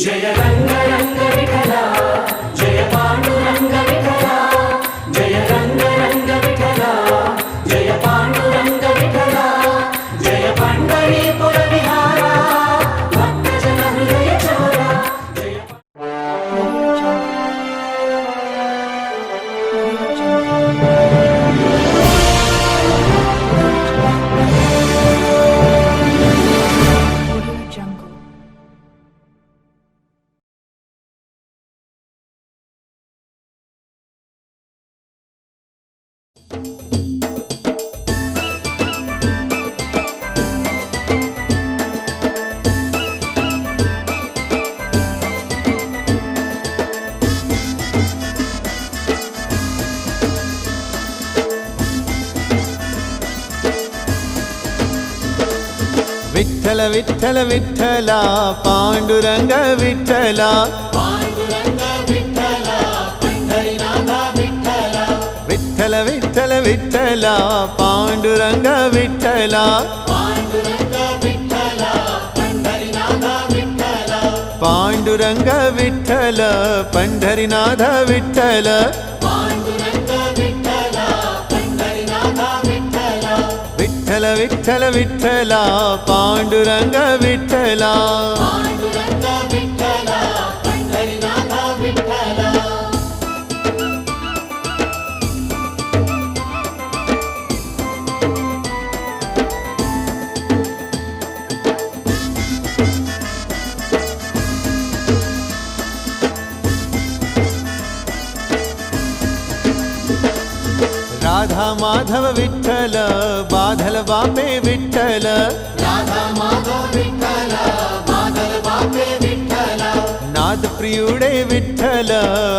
జయ రంగ రంగ విఠల జయ పాండురంగ విఠల జయ రంగ రంగ విఠల జయ పాండురంగ విఠల జయ పండరీపుర విహార భక్తజన హృదయ చోర జయ విఠల విఠల విఠల పాండురంగ విఠల పాండురంగ విఠల పండరీనాథ విఠల విఠల విఠల విఠల పాండురంగ విఠల పాండురంగ విఠల పండరీనాథ విఠల పాండురంగ విఠల పండరీనాథ విఠల పాండురంగ విఠల పండరీనాథ విఠల విఠల విఠల విఠల పాండురంగ విఠల పాండురంగ విఠల పండరీనాథ విఠల రాధా మాధవ విఠల బాధల బాపే విఠల రాధా మాధవ విఠల బాధల బాపే విఠల నాద ప్రియుడే విఠల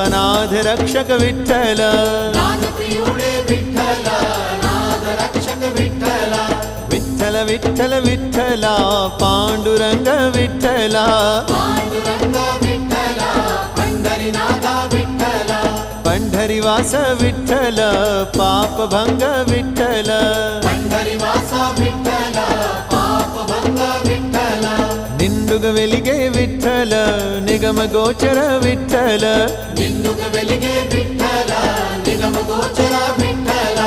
అనాథ రక్షక విఠల నాద ప్రియుడే విఠల నాద రక్షక విఠల విఠల విఠల విఠల పాండురంగ విఠల పాండురంగ విఠల పండరీనాథ విఠల పండరివాస విఠల పాపభంగ విఠల పండరీవాస విఠల పాపభంగ విఠల నిండుగ వెలిగే విఠల నిగమ గోచర విఠల నిన్నుగా వెలిగే విఠల నిగమ గోచర విఠల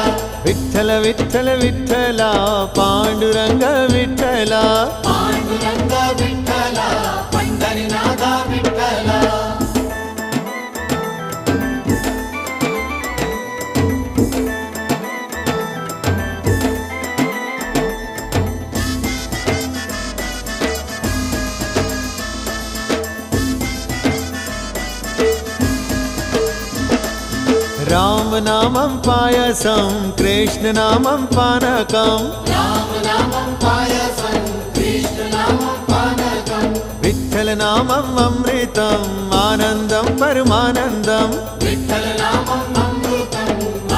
విఠల విఠల విఠల పాండురంగ విఠల పాండురంగ విఠల పండరీనాథ విఠల రామనామం పాయసం కృష్ణనామం పానకం రామనామం పాయసం కృష్ణనామం పానకం విఠల నామం అమృతం ఆనందం పరమానందం విఠల నామం అమృతం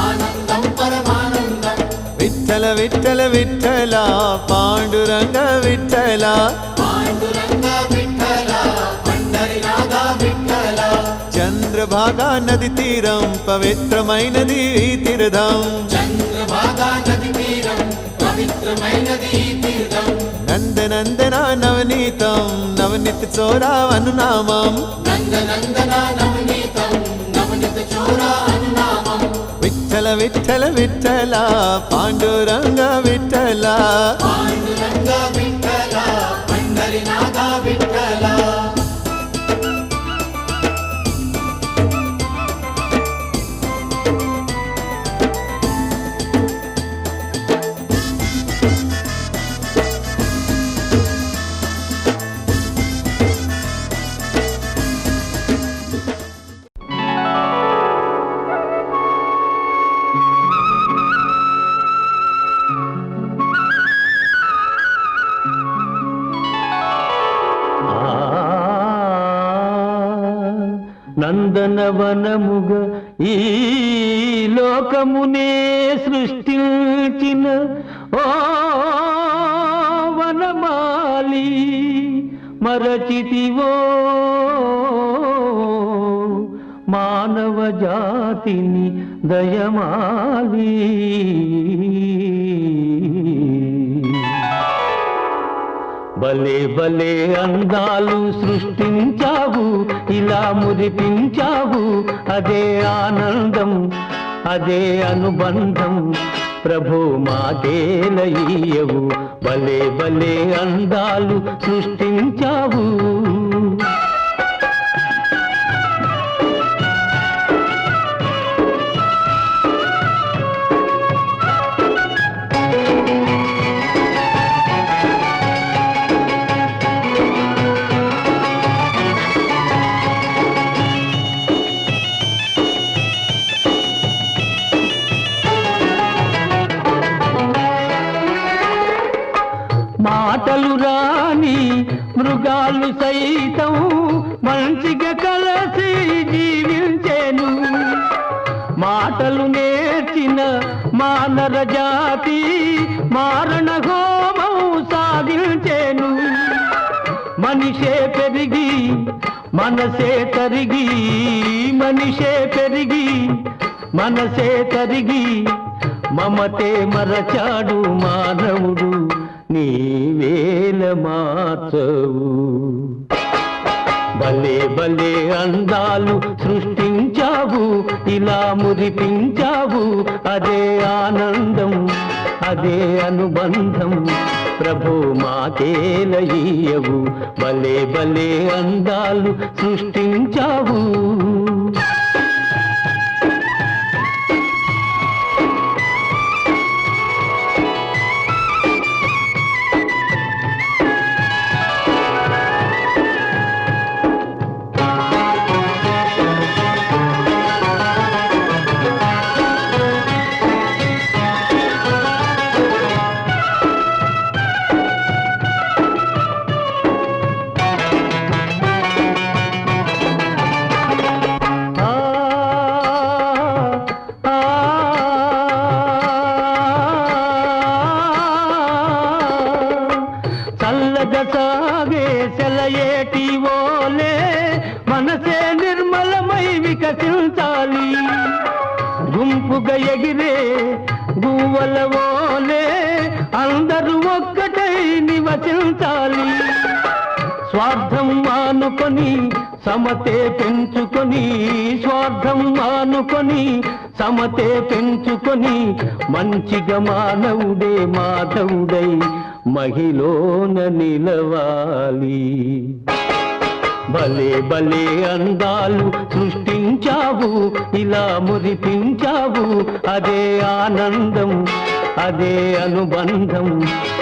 ఆనందం పరమానందం విఠల విఠల విఠల పాండురంగ విఠల పాండురంగ విఠల పండరీనాథ విఠల చంద్రభాగా నది తీరం పవిత్రమైనది ఈ తీర్థం చంద్రభాగా నది తీరం పవిత్రమైనది ఈ తీర్థం నందనందన నవనీతం నవనిత చోరా అనునామం నందనందన నవనీతం నవనిత చోర అనునామం విఠల విఠల విఠల పాండురంగ విఠల పాండురంగ విఠల పండరీనాథ విఠల నందనవనముగ ఈ లోకమునే సృష్టించిన ఓ వనమాలి మరచితివో మానవ జాతిని దయమాలి భలే భలే అందాలు సృష్టించావు ఇలా మురిపించావు అదే ఆనందం అదే అనుబంధం ప్రభు మాకేలయ్యవు భలే భలే అందాలు సృష్టించావు మాటలు రాని మృగాలు సైతం మంచిగా కలసి జీవించేను మాటలు నేర్చిన మానవ జాతి మారణ హోమం సాగించేను మనిషే పెరిగి మనసే తరిగి మనిషే పెరిగి మనసే తరిగి మమతే మరచాడు మానవుడు నీవేల మార్చవు భలే భలే అందాలు సృష్టించావు ఇలా మురిపించావు అదే ఆనందం అదే అనుబంధం ప్రభు మాకేలయ్యవు భలే భలే అందాలు సృష్టించావు సాగే సెలయేటి ఓలే మనసే నిర్మలమై వికసించాలి గుంపుగా ఎగిరే గువ్వల ఓలే అందరూ ఒక్కటై నివసించాలి స్వార్థం మానుకొని సమతే పెంచుకొని స్వార్థం మానుకొని సమతే పెంచుకొని మంచిగా మానవుడే మాధవుడై మహిళన నిలవాలి భలే భలే అందాలు సృష్టించావు ఇలా మురిపించావు అదే ఆనందం అదే అనుబంధం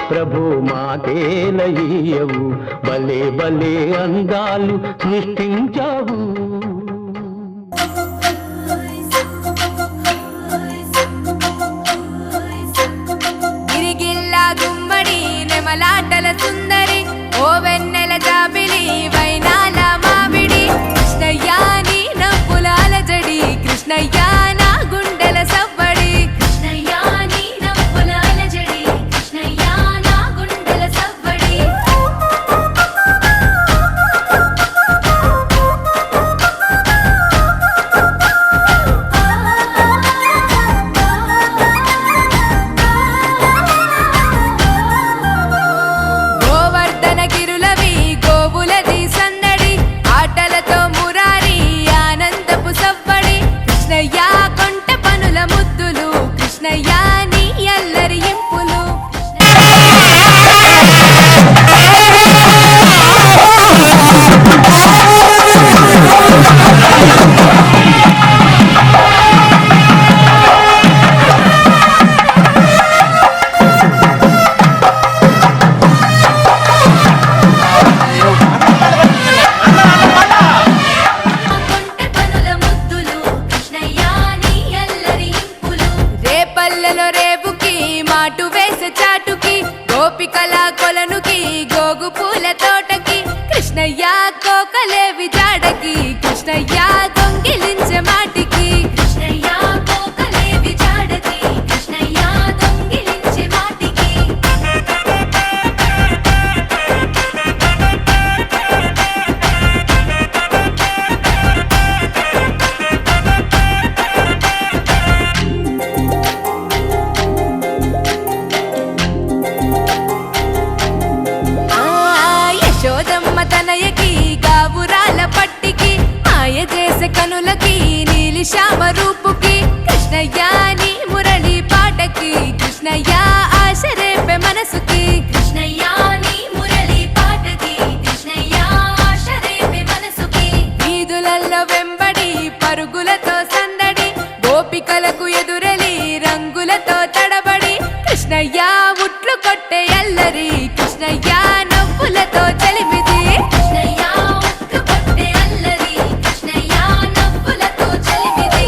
ప్రభు మాకేలయ్యవు భలే భలే అందాలు సృష్టించావు నెమలాటల సుందరి ఓ వెన్నెల జాబిలి వైనాల మామిడి కృష్ణయ్యా నీ నవ్వులాల జడి కృష్ణయ్యా నా గుండెల సవ్వడి కృష్ణయ్యా నీ నవ్వులాల జడి కృష్ణయ్యా నా గుండెల సవ్వడి కృష్ణయ్యా నీ అల్లరి ఇంపులు రేపుకి మాటు వేసే చాటుకి గోపికల కొలనుకి గోగు పూల తోటకి కృష్ణయ్య కోకలేవి జాడకి కృష్ణయ్య దొంగిలించే మాటికి కృష్ణయ్య కోకలేవి జాడకి కృష్ణయ్య దొంగిలించే మాటికి యశోదమ్మ తనయకి గావురాల పట్టికి కృష్ణయ్య ఉట్లు కొట్టే అల్లరి కృష్ణయ్య నవ్వులతో చలిమిది కృష్ణయ్య ఉట్లు కొట్టే అల్లరి కృష్ణయ్య నవ్వులతో చలిమిది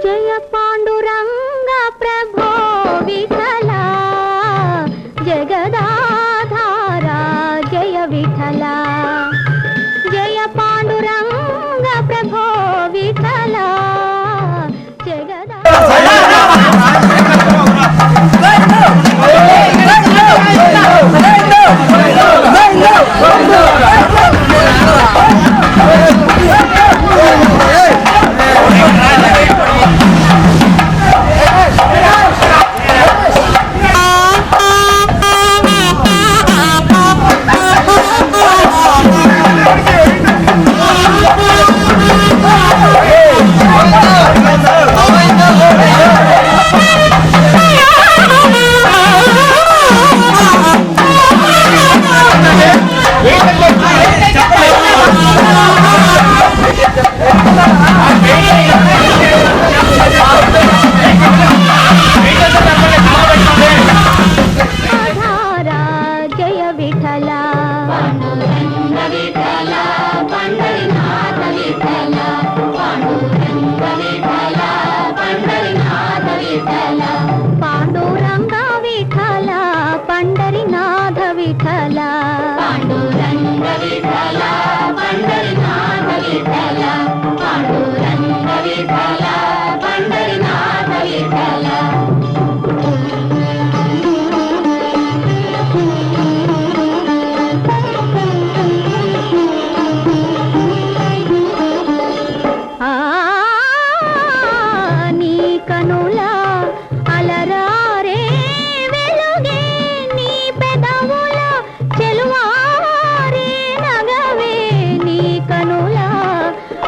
జయ పాండురంగ ప్రభో విఠల జగదాధార జయ విఠల జయ పాండురంగ ప్రభో విఠల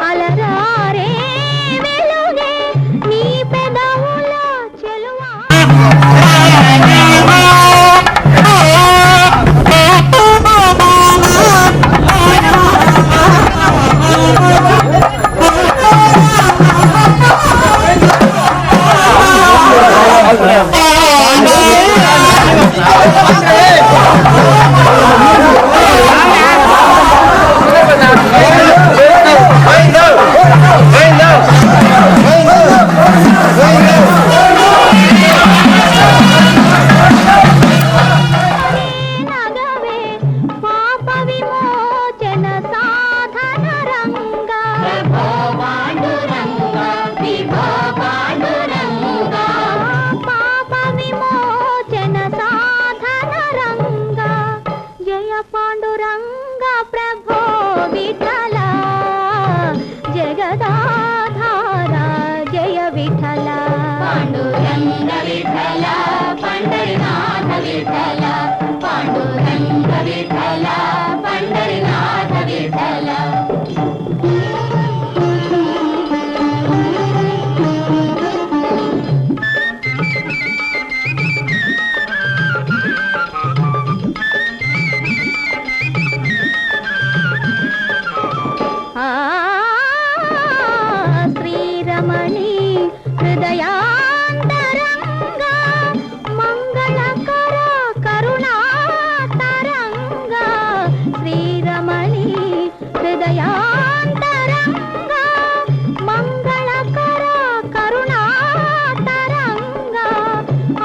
అల విఠల శ్రీరమణి హృదయాంతరంగా మంగళకర కరుణాతరంగా శ్రీరమణి హృదయాంతరంగా మంగళకర కరుణాతరంగా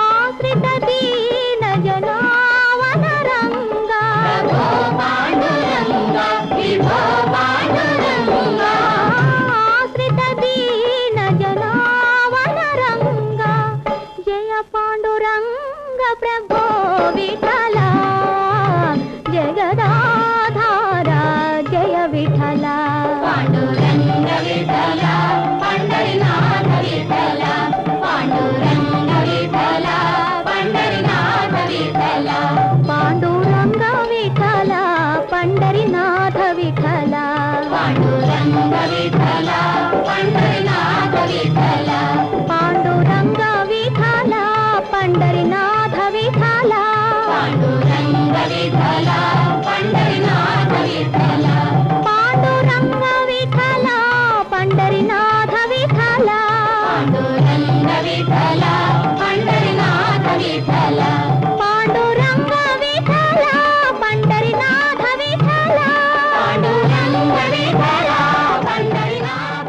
ఆశ్రిత దీన జనావనరంగా ఆశ్రిత దీన జనావనరంగా జయ పాండురంగ ప్రభో విఠల జగదాధార జయ విఠల పాండురంగ విఠల పండరినాథ విఠల పాండురంగ విఠల పండరినాథ విఠల పాండురంగ విఠల పండరినాథ విఠల పాండురంగ విఠల పండరినాథ విఠల పాండురంగ విఠల పండరినాథ విఠల పాండురంగ విఠల పండరినాథ విఠల పాండురంగ విఠల పండరినాథ విఠల పాండురంగ విఠల పండరినాథ విఠల పాండురంగ విఠల పండరినాథ విఠల పాండురంగ విఠల పండరినాథ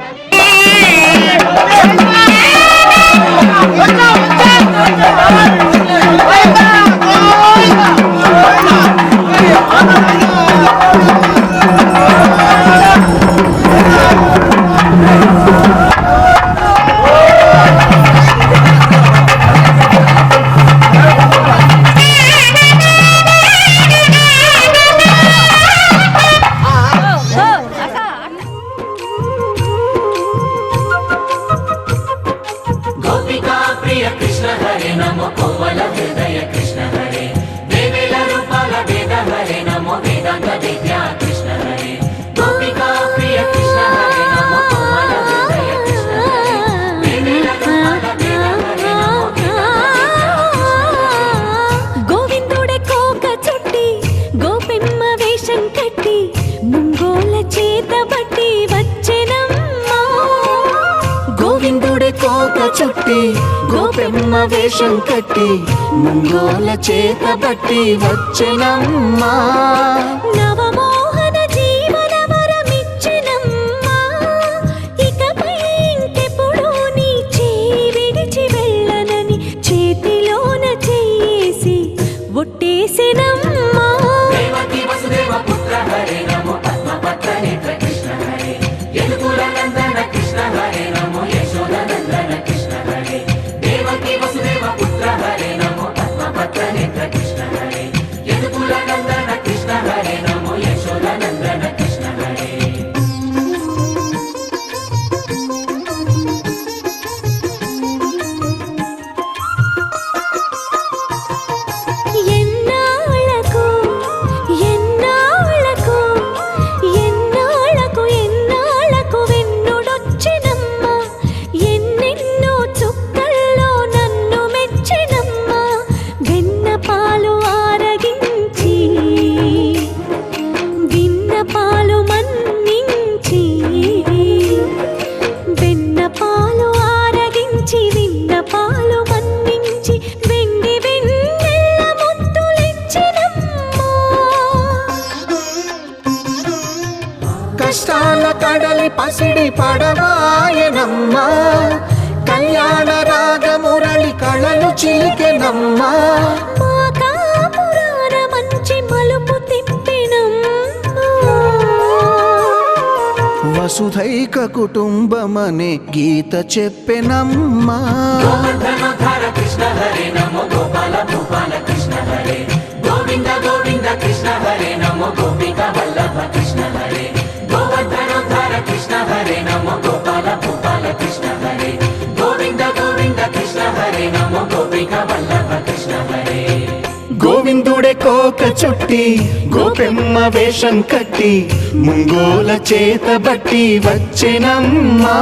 గోపికా ప్రియ కృష్ణ హరే నమో కోమల హృదయ కృష్ణ హరే దేవేల రూపాల వేద హరే నమో వేదాంత విద్యా కృష్ణ హరే గోపికా ప్రియ కృష్ణ హరే నమో కోమల హృదయ కృష్ణ హరే దేవేల రూపాల వేద హరే నమో గోవిందుడే కోక చుట్టి గోపెమ్మ వేషం కట్టి ముంగోల చేత బట్టి వచ్చెనమ్మా గోవిందుడే కోక చుట్టి గోపెమ్మ వేషం కట్టి ముంగోల చేత బట్టి వచ్చెనమ్మా నవమోహన జీవన వరమిచ్చెనమ్మా ఇకపై ఇంకెప్పుడు నీ చేయి విడిచి వెళ్ళనని చేతిలోన చెయ్యేసి ఒట్టేసెనమ్మా దేవకి వసుదేవ పుత్ర హరే నమో పద్మపత్ర నేత్ర కృష్ణ హరే యదుకుల నందన కృష్ణ హరే నమో యశోద నందన కృష్ణ హరే దేవకి వసుదేవ పుత్ర హరే నమో పద్మపత్ర నేత్ర కృష్ణ హరే యదుకుల నందన కృష్ణ హరే నమో యశోద నందన కృష్ణ హరే ఎన్నాళ్ళకు ఎన్నాళ్ళకు ఎన్నాళ్ళకు ఎన్నాళ్ళకు వెన్నుడొచ్చినమ్మా ఎన్నెన్నో చుక్కల్లో నన్ను మెచ్చినమ్మా వెన్న పాలు ఆరగించి విన్న పాలు మన్నించి వెన్న పాలు ఆరగించి విన్న పాలు మన్నించి వెండి వెన్నెల్ల ముద్దులిచ్చినమ్మా కష్టాల కడలి పసిడి పడవాయనమ్మా కళ్యాణ రాగ మురళి కళలు చిలికెనమ్మా మా కాపురాన మంచి మలుపు తిప్పినమ్మా వసుధైక కుటుంబమనే గీత చెప్పెనమ్మా గోవర్ధనోద్ధార కృష్ణ హరే నమో గోపాల భూపాల కృష్ణ హరే గోవింద గోవింద కృష్ణ హరే నమో గోపిక వల్లభ కృష్ణ హరే గోవర్ధనోద్ధార కృష్ణ హరే నమో గోపాల భూపాల కృష్ణ హరే గోవింద గోవింద కృష్ణ హరే నమో గోపిక వల్లభ కృష్ణ హరే గోవిందుడే కో తోక చుట్టి గోపెమ్మ వేషం కట్టి ముంగోల చేత బట్టి వచ్చెనమ్మా.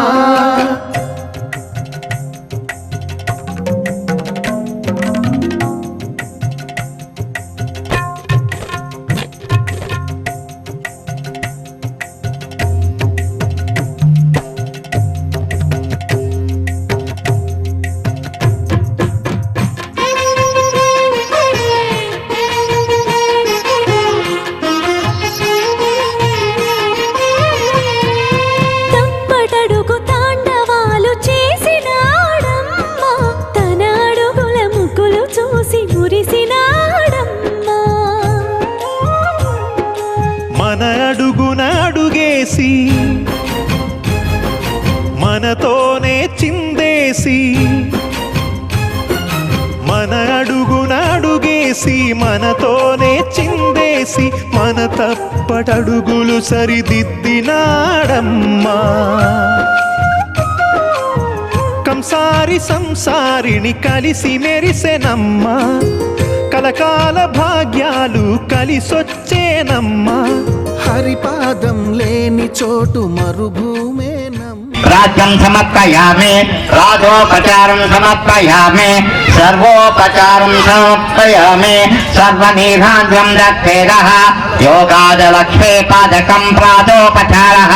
మన అడుగున అడుగేసి మనతోనే చిందేసి, మన అడుగున అడుగేసి మనతోనే చిందేసి, మన తప్పటడుగులు సరిదిద్దినాడమ్మా. కంసారి సంసారిని కలిసి మెరిసెనమ్మా, కలకాల భాగ్యాలు కలిసొచ్చేనమ్మా. హరిపాదం లేని చోటు మరుభూమేనమ్మా. రాజ్యం సమర్పయామి, రాజోపచారం సమర్పయామి, సర్వోపచారం సమర్పయామి. సర్వనీరాజ్యం దత్తేరః యోగాదలక్ష్మీ పాదకం ప్రాతోపచారః.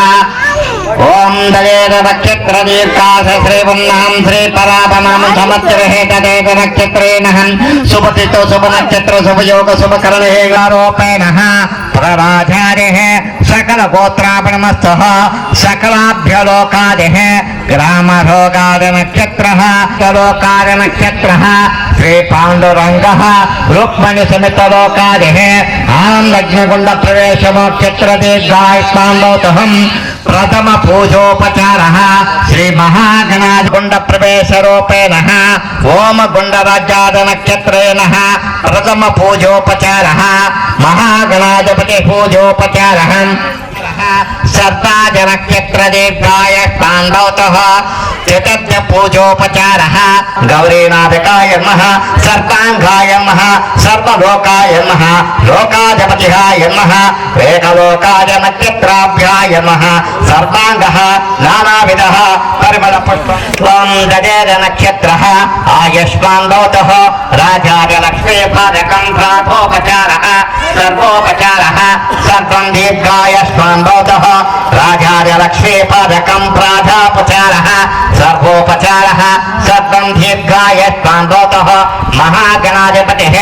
ఓం దయేర నక్షత్ర దీర్ఘాస శ్రీవన్నాం శ్రీ పరాభనాం సమత్రేహేతదేవ నక్షత్రేణ శుభతితో శుభ నక్షత్ర శుభయోగ శుభకరణే ఆరోపేణ ప్రరాచార్య సకల గోత్రాపణమస్తః సకలాభ్యలోకాదిః గ్రామరోగాద నక్షత్రః లోకాద నక్షత్రః శ్రీ పాండురంగః రుక్మిణి సమిత లోకాదిః ఆనందగ్నిగుండ ప్రవేశ నక్షత్ర దీర్ఘాయుష్మాన్ ప్రథమ పూజోపచారః శ్రీ మహాగణాధిగుండ ప్రవేశ రూపేణ ఓం గుండరాజ్యాద నక్షత్రేణ ప్రథమ పూజోపచారః మహాగణాధిపతి పూజోపచారః సర్వాజ నక్షత్ర దీర్ఘాయ పాండవతః చతుర్థ పూజోపచారః గౌరీనాథకాయ నమః సర్వాంగాయ నమః సర్వలోకాయ నమః లోకాధిపతిహాయ నమః ఏకలోకాయ నక్షత్రాభ్యాయ నమః సర్వాంగః నానావిధః పరిమళ పుష్పం దదేద నక్షత్రః ఆయుష్మాన్ రాజాయ లక్ష్మీ పాదకం ప్రాతోపచారః సర్వోపచారః సర్వం దీర్ఘాయుష్మాన్ భవతః రాజాయ లక్ష్మీ పాదకం ప్రాతోపచారః సర్వోపచారః సర్వం దీర్ఘాయుష్మాన్ భవతః మహాగణాధిపతిః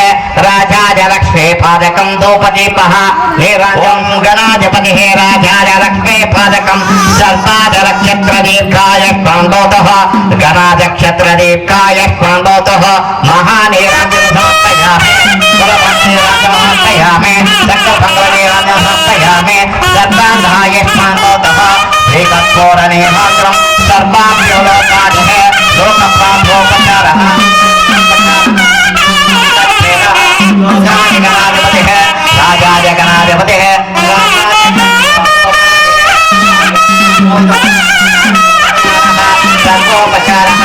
రాజాయ లక్ష్మీ పాదకం ధూపదీపః నీరాజం గణాధిపతిః రాజాయ లక్ష్మీ పాదకం సర్వాజ నక్షత్ర దీర్ఘాయుష్మాన్ భవతః గణానక్షత్ర దీర్ఘాయుష్మాన్ భవతః మహానీరాజం సమర్పయామి సమర్పయామి సకలమంగళనీరాజం సమర్పయామి సర్వాంగాయుష్మాన్ భవతః శ్రీకర్పూరనీరాజం సర్వాభ్యో లోకాదిః లోకప్రాప్తోపచారః రాజాయ గణాధిపతిః సర్వోపచారః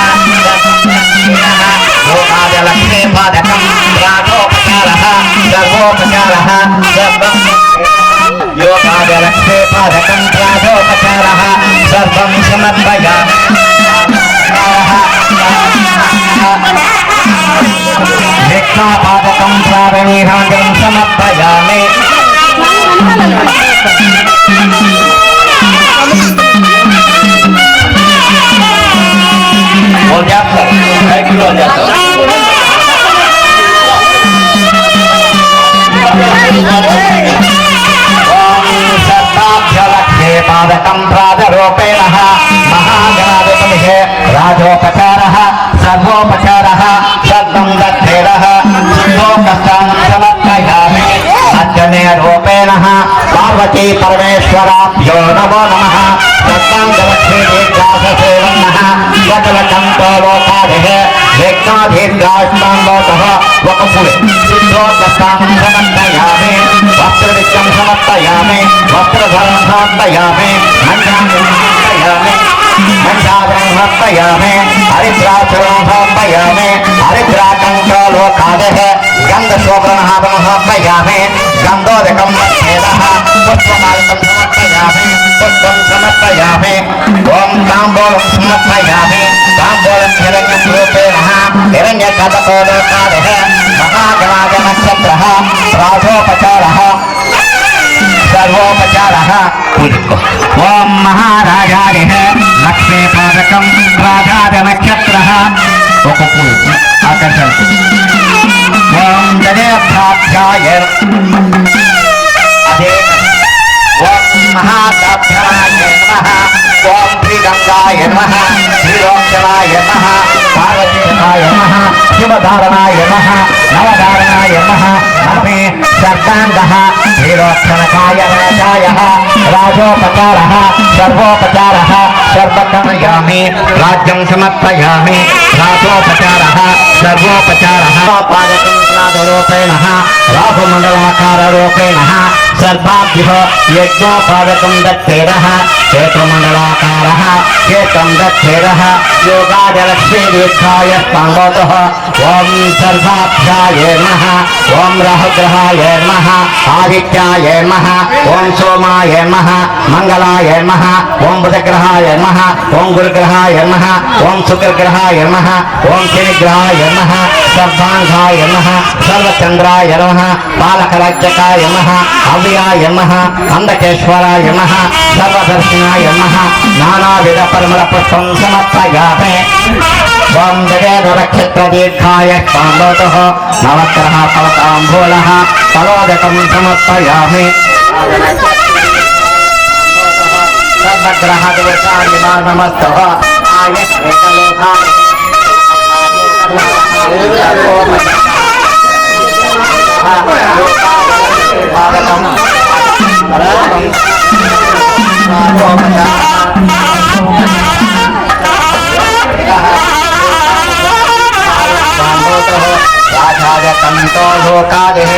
లోకాయ లక్ష్మీ పాదకం రాజోపచారః సర్వోపచారః యోగాయ లక్ష్మీ పాదకం రాజోపచారః సర్వం సమర్పయామి పాదకం ప్రాణీరాజం సమర్పయామి సర్వాభ్యలక్ష్మీ పాదకం ప్రాతరూపేణ మహాగణాధిపతిః రాజోపచారః సర్వోపచారః సర్వం దత్తేరః లోకస్థానం సమర్పయామి అర్చనే రూపేణ పార్వతీ పరమేశ్వరాభ్యో నమో నమః సర్వాంగలక్ష్మీ దీర్ఘాసేవన్నః సకల కంతో లోకాదిః దీర్ఘాయుష్మాన్ భవతః ఒక లోకస్థానం సమర్పయామి వస్త్రవిద్యం సమర్పయామి వస్త్రధరం సమర్పయామి మంజామి సమర్పయామి హరిద్రాచరం సమర్పయామి హరిద్రాకంఠ లోకాదిః गन्धशोभनहारं समर्पयामि गन्धोदकं मत्सेदः पुष्पमालिकं समर्पयामि पुष्पं समर्पयामि ॐ ताम्बूलं समर्पयामि ताम्बूलं हिरण्यरूपेण हिरण्यकटकोदकारिः महागणागनक्षत्रः राजोपचारः सर्वोपचारः ओम महाराजारिः लक्ष्मीपादकं राजानक्षत्रः आकर्षण ओम जनेभ्याध्याय ओम महादाभ्याय नमः ओम श्रीगंगाय नमः श्रीलोचनाय नमः पार्वतीनाय नमः शिवधारणाय नमः नवधारणाय नमः नमे सर्वांगः श्रीलोचनकाय राजायः राजोपचारः सर्वोपचारः सर्वकमयामि राज्यं समर्पयामि राजोपचारः सर्वोपचारः पादकं प्रादरूपेण राहुमण्डलाकाररूपेण सर्वाभ्यः यज्ञोपादकं दक्षेणः क्षेत्रमण्डलाकारः क्षेत्रं दक्षेणः योगाजलक्ष्मीदीर्घाय स्पाण्डोतः ॐ सर्वाभ्याय नमः ॐ राहुग्रहाय नमः आदित्याय नमः ॐ सोमाय नमः मंगलाय नमः ॐ बुधग्रहाय नमः ॐ गुरुग्रहाय नमः ॐ शुक्रग्रहाय नमः ॐ शनिग्रहाय नमः सर्वांगाय नमः सर्वचंद्राय नमः पालकराज्यकाय नमः अव्याय नमः अंधकेश्वराय नमः सर्वदर्शनाय नमः नानाविध परिमलपुष्पं समर्पयामि ॐ जगेन्द्रनक्षत्रदीर्घाय पाण्डवतः नवग्रह फलताम्बूलः फलोदकं समर्पयामि सर्वग्रहदोषाय नमस्तः आयुष्येकलोकाय राजाय कंतो लोकादेः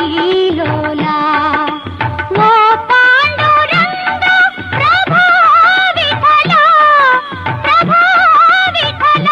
నీలోలా ఓ పాండురంగ ప్రభా విఠల ప్రభా విఠల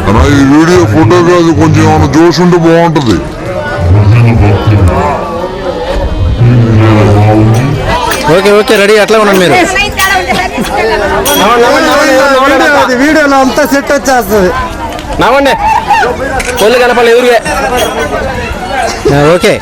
అన్నా ఈ వీడియో ఫోటో కాదు, కొంచెం ఏమైనా జోష్ ఉంటే బాగుంటది. ఓకే ఓకే రెడీ అట్లా ఉన్నాను మీరు వీడియోలో అంతా సెట్ వచ్చేస్తుంది. నవ్వండి కొల్లు కనపాలి ఎదురుగా okay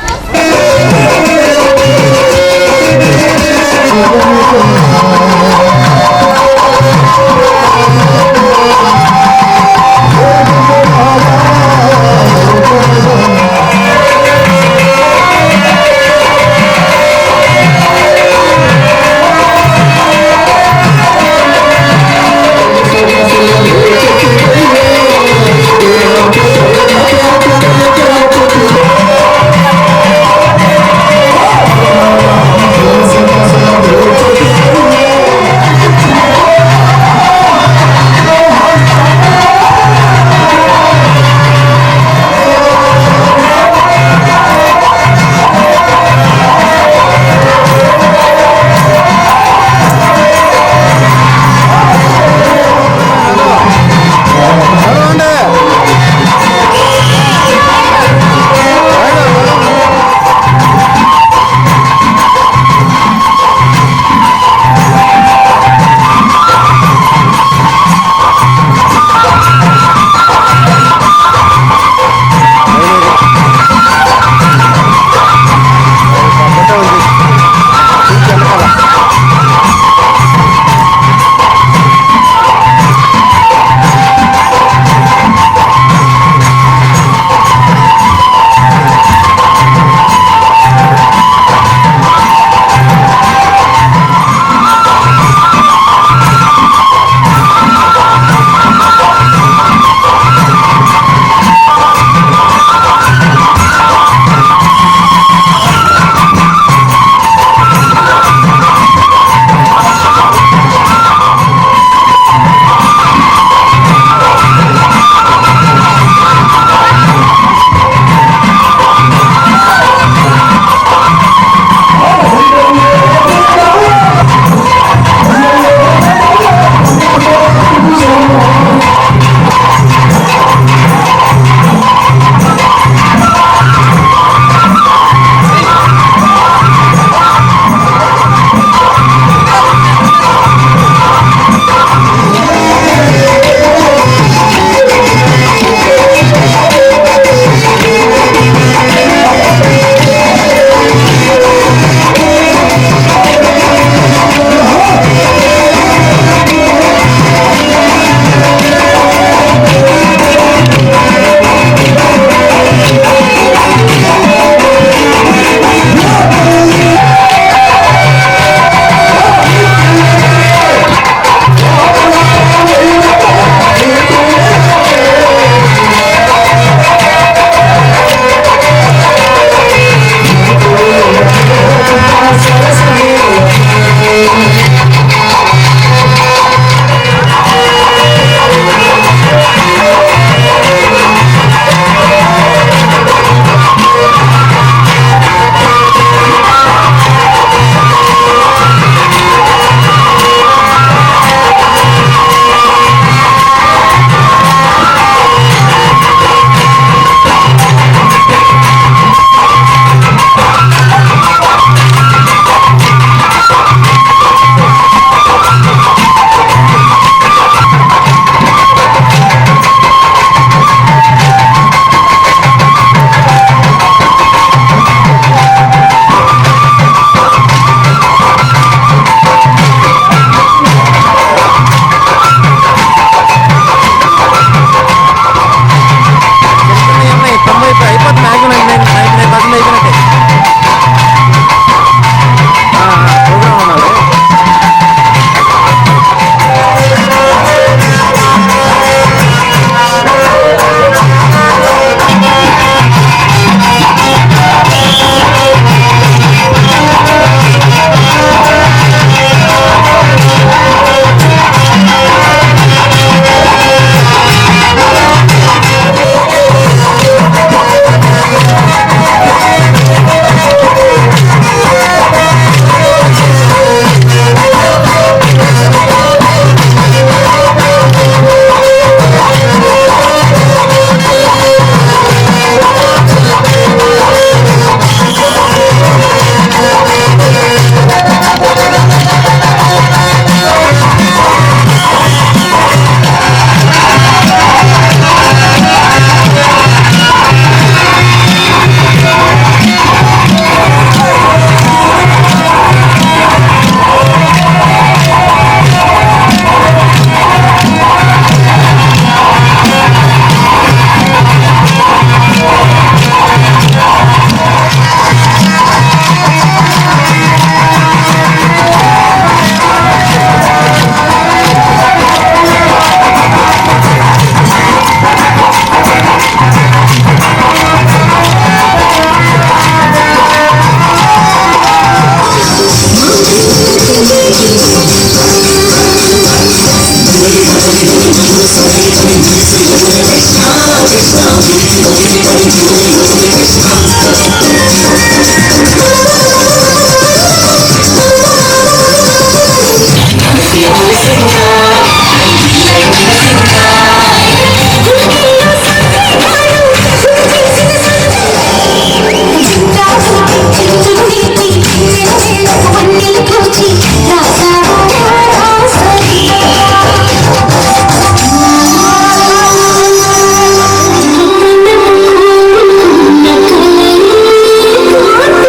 Thank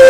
you.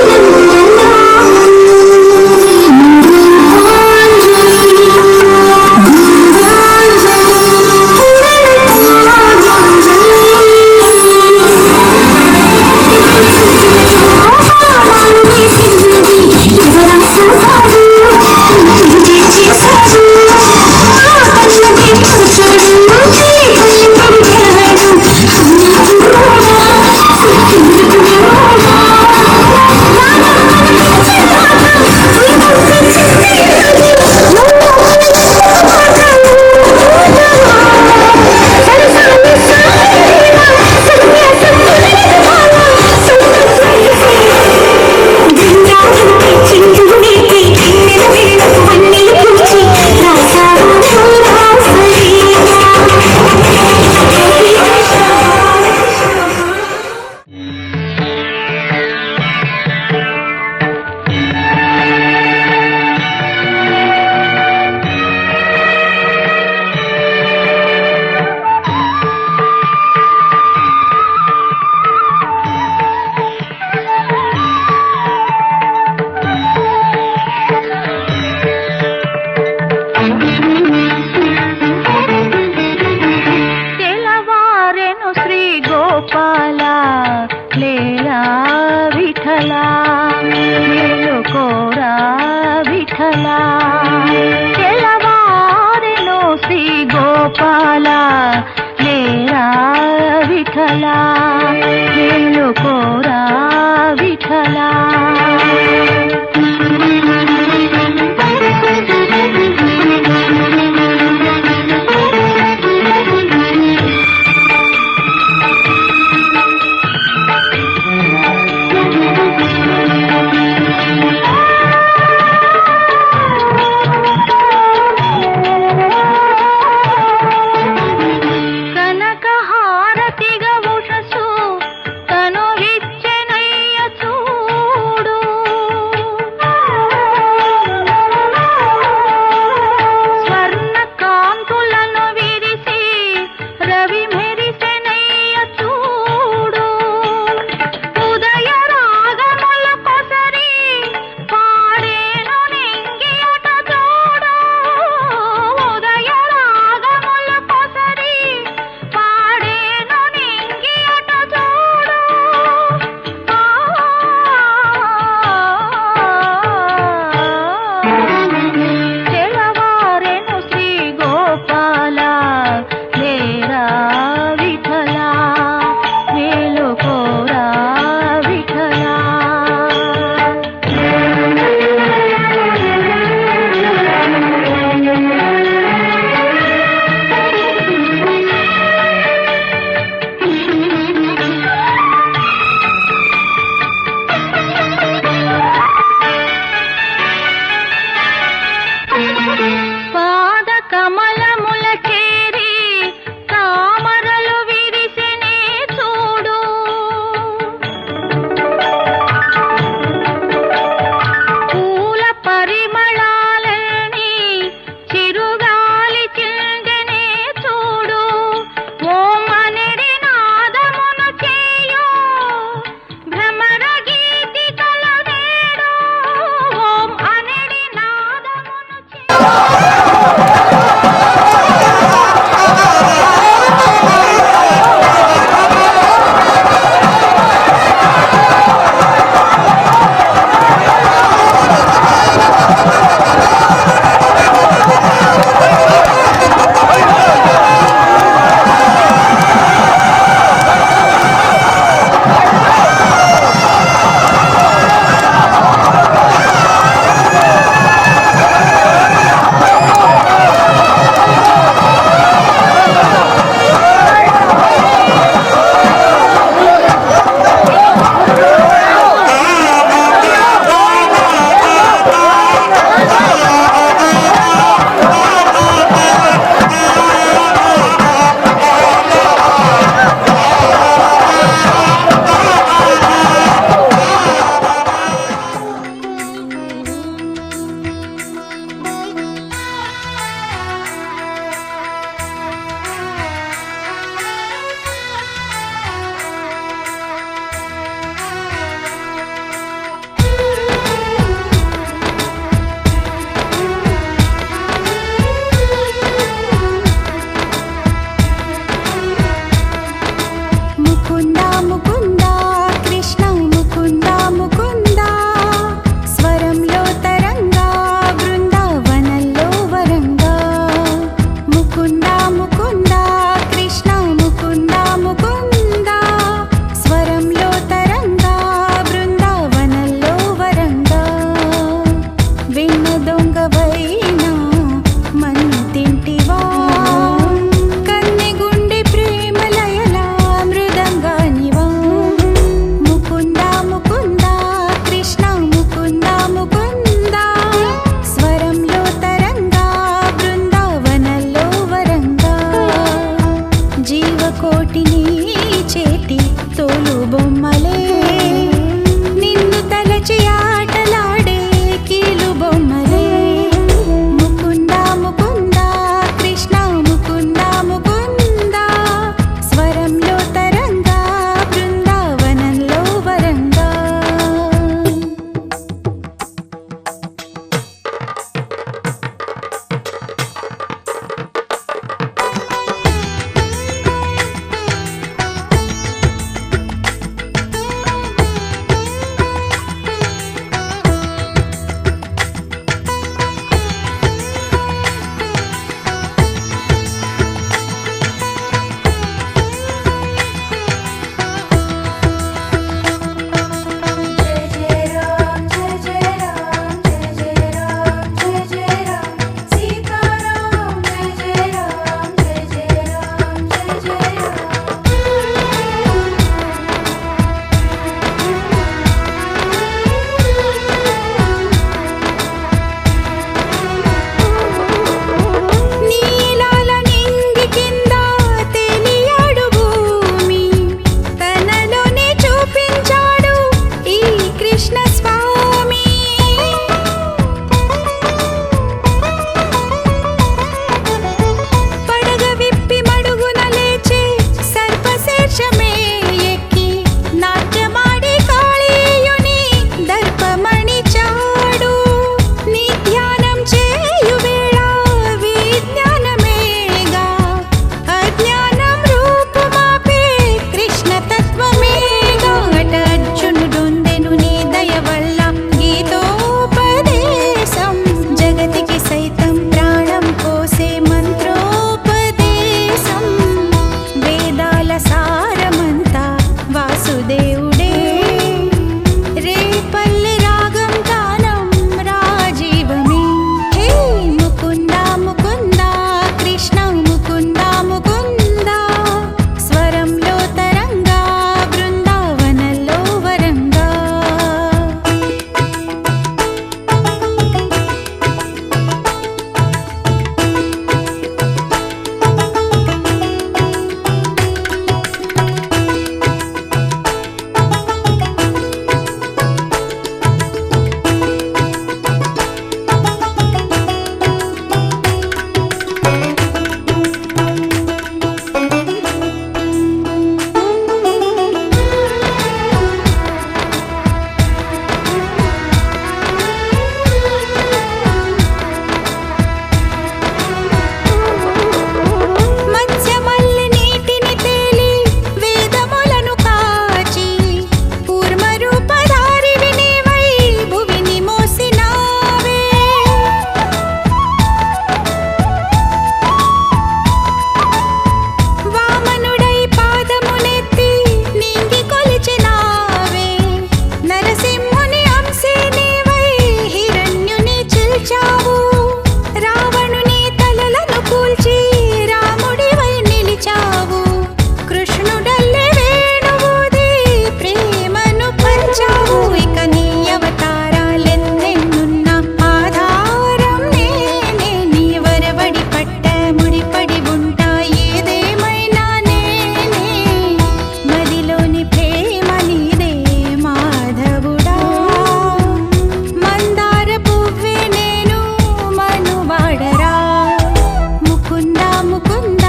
Mukunda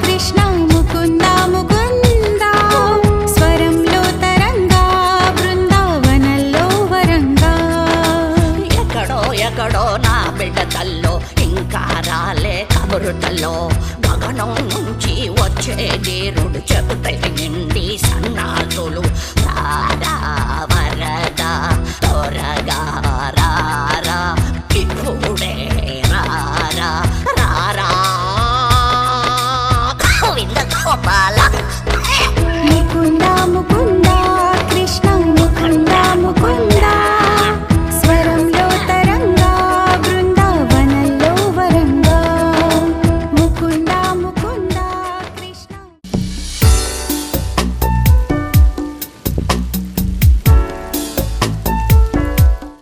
Krishna Mukunda Mukunda స్వరంలో తరంగా బృందావనంలో వరంగా ఎక్కడో ఎక్కడో నా బిడ్డ తల్లో ఇంకా రాలే కబురుతల్లో గగనం నుంచి వచ్చే నీరుడు చెబుతాయి నిండి సన్నాసులు రారా